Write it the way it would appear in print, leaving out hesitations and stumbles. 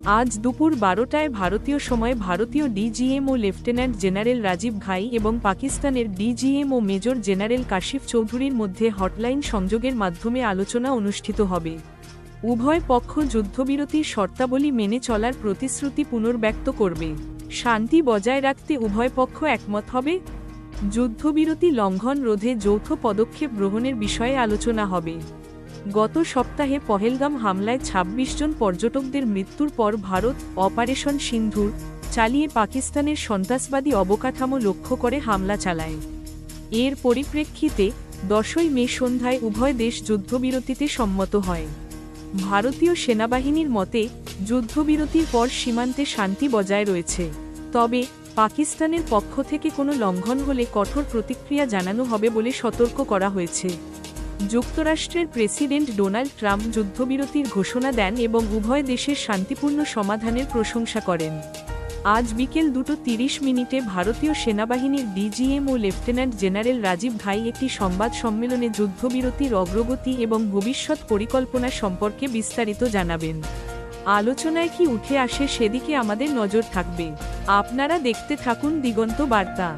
আজ দুপুর 12টায় ভারতীয় সময় ভারতীয় ডিজিএম ও লেফটেন্যান্ট জেনারেল রাজীব ঘাই এবং পাকিস্তানের ডিজিএম ও মেজর জেনারেল কাশিফ চৌধুরীর মধ্যে হটলাইন সংযোগের মাধ্যমে আলোচনা অনুষ্ঠিত হবে। উভয় পক্ষ যুদ্ধবিরতির শর্তাবলী মেনে চলার প্রতিশ্রুতি পুনর্ব্যক্ত করবে। শান্তি বজায় রাখতে উভয় পক্ষ একমত হবে। যুদ্ধবিরতি লঙ্ঘন রোধে যৌথ পদক্ষেপ গ্রহণের বিষয়ে আলোচনা হবে। গত সপ্তাহে পহেলগাম হামলায় ২৬ জন পর্যটকদের মৃত্যুর পর ভারত অপারেশন সিন্ধুর চালিয়ে পাকিস্তানের সন্ত্রাসবাদী অবকাঠামো লক্ষ্য করে হামলা চালায়। এর পরিপ্রেক্ষিতে ১০ই মে সন্ধ্যায় উভয় দেশ যুদ্ধবিরতিতে সম্মত হয়। ভারতীয় সেনাবাহিনীর মতে, যুদ্ধবিরতির পর সীমান্তে শান্তি বজায় রয়েছে, তবে পাকিস্তানের পক্ষ থেকে কোনো লঙ্ঘন হলে কঠোর প্রতিক্রিয়া জানানো হবে বলে সতর্ক করা হয়েছে। যুক্তরাষ্ট্রের প্রেসিডেন্ট ডোনাল্ড ট্রাম্প যুদ্ধবিরতির ঘোষণা দেন এবং উভয় দেশের শান্তিপূর্ণ সমাধানের প্রশংসা করেন। আজ বিকেল 2:30 ভারতীয় সেনাবাহিনীর ডিজিএম ও লেফটেন্যান্ট জেনারেল রাজীব ঘাই একটি সংবাদ সম্মেলনে যুদ্ধবিরতির অগ্রগতি এবং ভবিষ্যৎ পরিকল্পনা সম্পর্কে বিস্তারিত জানাবেন। আলোচনায় কি উঠে আসে সেদিকে আমাদের নজর থাকবে। আপনারা দেখতে থাকুন দিগন্ত বার্তা।